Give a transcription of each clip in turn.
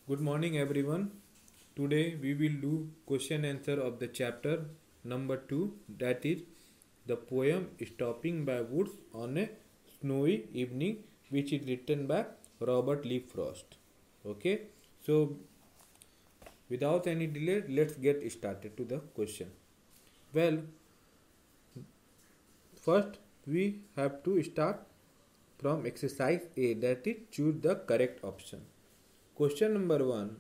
Good morning everyone. Today we will do question answer of the chapter number 2, that is the poem Stopping by Woods on a Snowy Evening, which is written by Robert Lee Frost. Okay, so without any delay let's get started to the question. Well, first we have to start from exercise A, that is choose the correct option. Question number 1.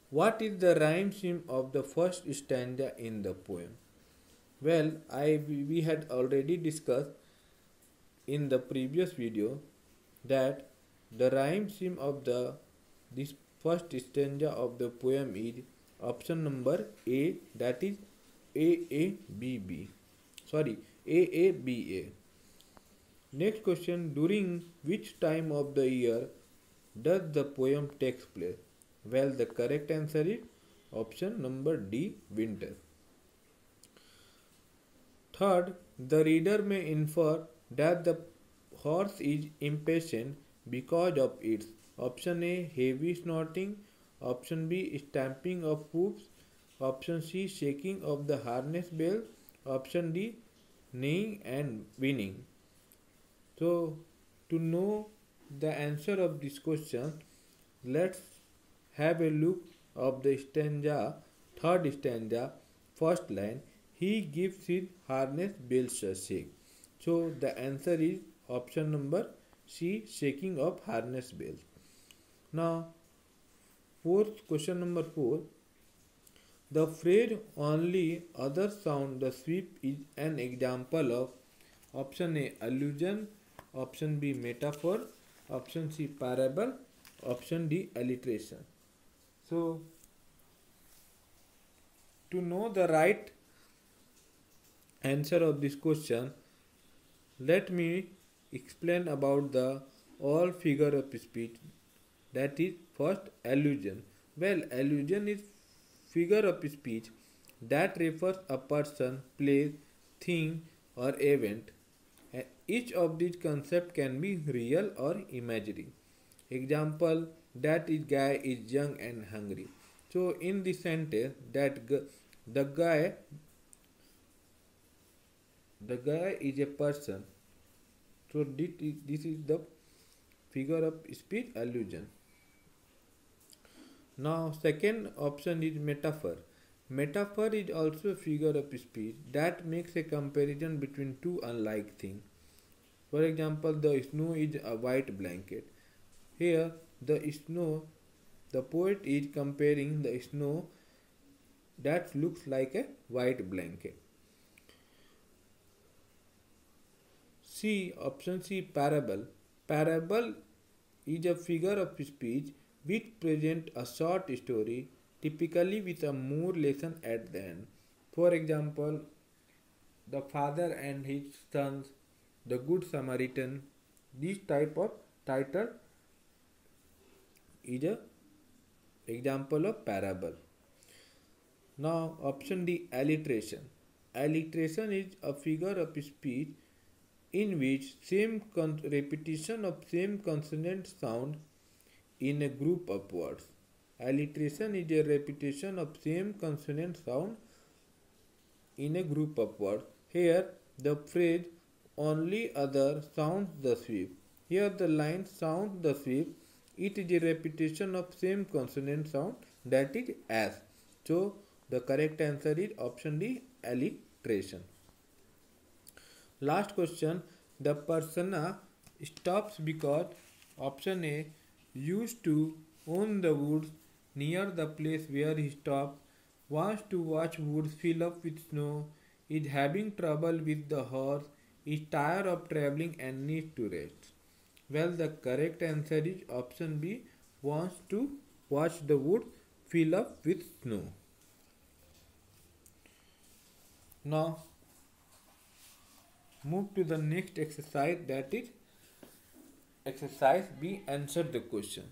What is the rhyme scheme of the first stanza in the poem? Well, we had already discussed in the previous video that the rhyme scheme of this first stanza of the poem is option number A, that is AABB. Sorry, AABA. Next question, during which time of the year does the poem takes place? Well, the correct answer is option number D, winter. Third, the reader may infer that the horse is impatient because of its option A, heavy snorting, option B, stamping of hoofs, option C, shaking of the harness bell, option D, neighing and whinnying. So, to know the answer of this question, let's have a look of the stanza, third stanza, first line. He gives his harness bells a shake. So the answer is option number C, shaking of harness bells. Now, question number 4. The phrase only other sound the sweep is an example of option A, allusion, option B, metaphor, option C, parable, option D, alliteration. So, to know the right answer of this question, let me explain about the all figure of speech. That is first allusion. Well, allusion is figure of speech that refers a person, place, thing or event. Each of these concepts can be real or imaginary. Example, that is guy is young and hungry. So in this sentence, the guy is a person. So this is the figure of speech allusion. Now second option is metaphor. Metaphor is also a figure of speech that makes a comparison between two unlike things. For example, the snow is a white blanket. Here, the poet is comparing the snow that looks like a white blanket. Option C, parable. Parable is a figure of speech which presents a short story, typically with a moral lesson at the end. For example, the father and his sons, the good Samaritan. This type of title is a example of parable. Now option D, alliteration. Alliteration is a figure of speech in which repetition of same consonant sound in a group of words. Alliteration is a repetition of same consonant sound in a group of words. Here the phrase only other sounds the sweep. Here the line sounds the sweep. It is a repetition of same consonant sound, that is as. So the correct answer is option D, alliteration. Last question, the persona stops because option A, used to own the woods near the place where he stopped, wants to watch woods fill up with snow, is having trouble with the horse, is tired of traveling and needs to rest. Well, the correct answer is option B, wants to watch the woods fill up with snow. Now, move to the next exercise, that is exercise B, answer the question.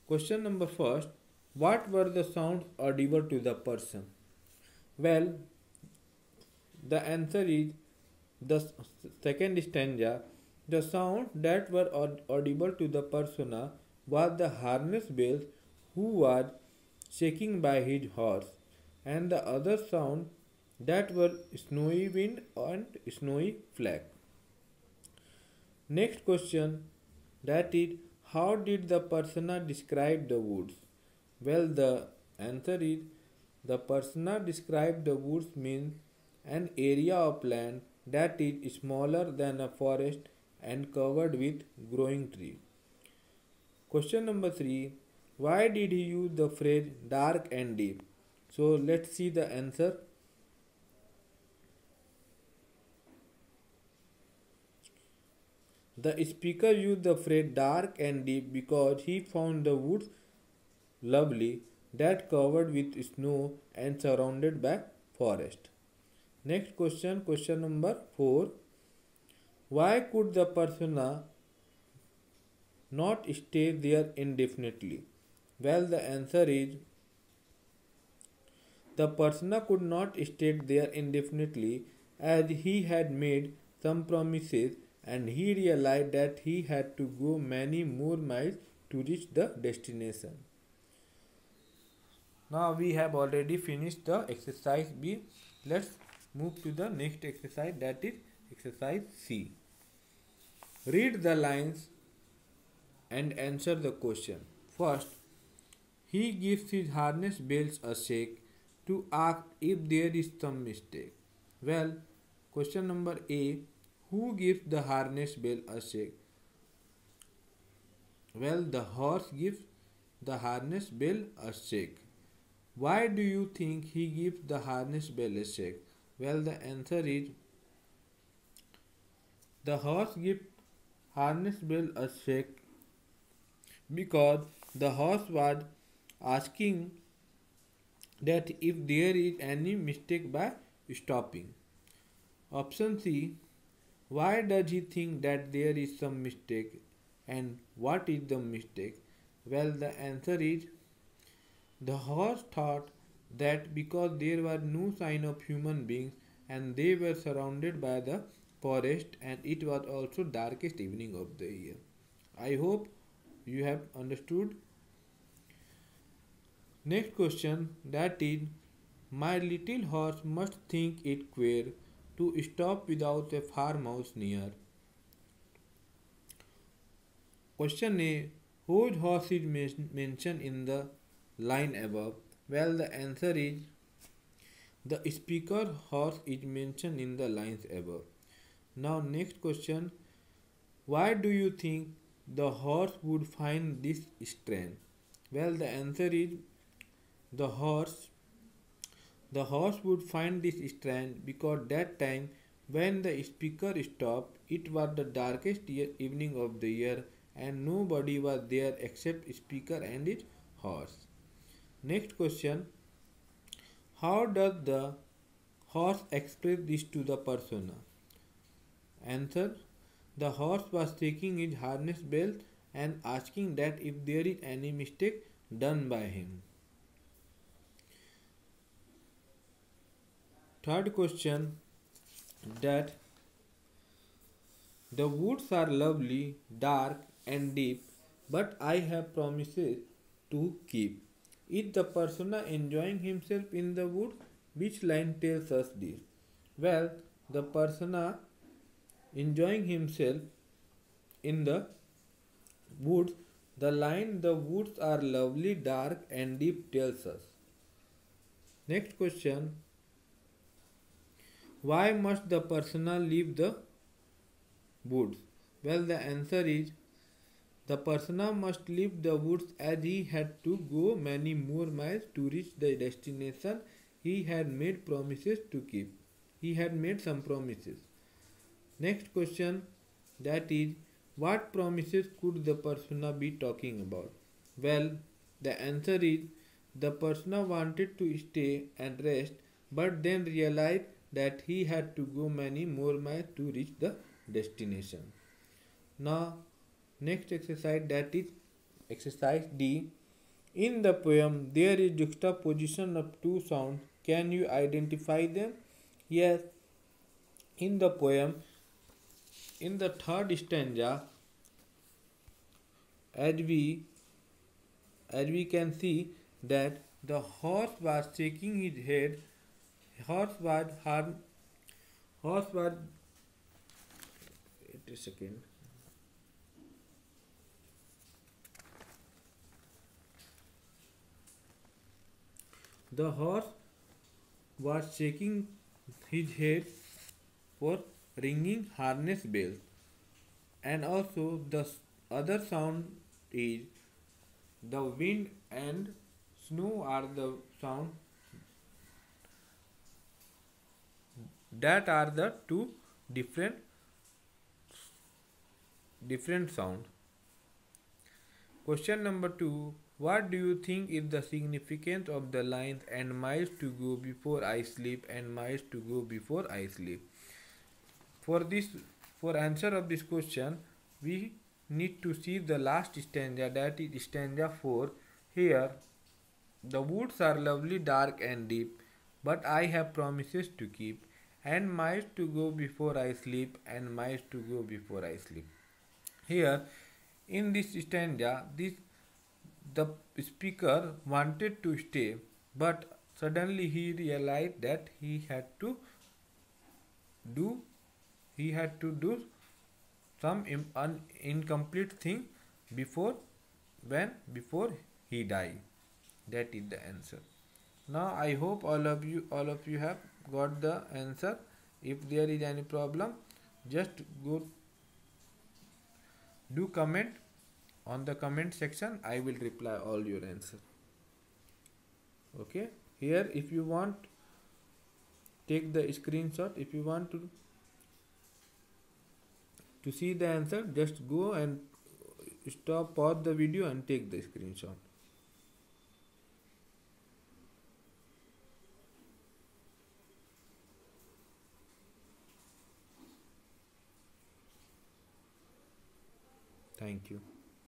Question number first, what were the sounds audible to the person? Well, the answer is the second stanza. The sound that were audible to the persona was the harness bells who was shaking by his horse, and the other sound that were snowy wind and snowy flag. Next question, that is, how did the persona describe the woods? Well, the answer is, the persona described the woods means an area of land that is smaller than a forest and covered with growing trees. Question number 3, why did he use the phrase dark and deep? So let's see the answer. The speaker used the phrase dark and deep because he found the woods lovely, that covered with snow and surrounded by forest. Next question, question number 4. Why could the persona not stay there indefinitely? Well, the answer is, the persona could not stay there indefinitely as he had made some promises and he realized that he had to go many more miles to reach the destination. Now we have already finished the exercise B. Let's move to the next exercise, that is exercise C. Read the lines and answer the question. First, he gives his harness bells a shake to ask if there is some mistake. Well, question number A, who gives the harness bell a shake? Well, the horse gives the harness bell a shake. Why do you think he gives the harness bell a shake? Well, the answer is, the horse gives harness bell a shake because the horse was asking that if there is any mistake by stopping. Option C, why does he think that there is some mistake and what is the mistake? Well, the answer is, the horse thought that because there were no sign of human beings and they were surrounded by the forest and it was also darkest evening of the year. I hope you have understood. Next question, that is, my little horse must think it queer to stop without a farmhouse near. Question A, whose horse is mentioned in the line above? Well, the answer is, the speaker horse is mentioned in the lines above. Now next question, why do you think the horse would find this strange? Well, the answer is, the horse would find this strange because that time when the speaker stopped, it was the darkest evening of the year and nobody was there except speaker and his horse. Next question, how does the horse express this to the persona? Answer, the horse was shaking his harness bell and asking that if there is any mistake done by him. Third question, that the woods are lovely, dark and deep, but I have promises to keep. Is the persona enjoying himself in the woods? Which line tells us this? Well, the persona enjoying himself in the woods, the line the woods are lovely, dark and deep tells us. Next question, why must the persona leave the woods? Well, the answer is, the persona must leave the woods as he had to go many more miles to reach the destination he had made promises to keep. He had made some promises. Next question, that is, what promises could the persona be talking about? Well, the answer is, the persona wanted to stay and rest but then realized that he had to go many more miles to reach the destination. Now, next exercise, that is exercise D. In the poem, there is juxtaposition of two sounds. Can you identify them? Yes. In the poem, in the third stanza, as we as we can see that the horse was shaking his head. Horse was harm. Horse was. Wait a second. The horse was shaking his head for ringing harness bells, and also the other sound is the wind and snow are the sound that are the two different sound. Question number 2. What do you think is the significance of the lines and miles to go before I sleep and miles to go before I sleep? For this, for answer of this question, we need to see the last stanza, that is stanza 4. Here, the woods are lovely, dark and deep, but I have promises to keep, and miles to go before I sleep, and miles to go before I sleep. Here, in this stanza, the speaker wanted to stay, but suddenly he realized that do he had to do some incomplete thing before before he died. That is the answer. Now I hope all of you have got the answer. If there is any problem, just go do comment on the comment section. I will reply all your answer. Okay. Here, if you want, take the screenshot. If you want to see the answer, just go and pause the video and take the screenshot. Thank you.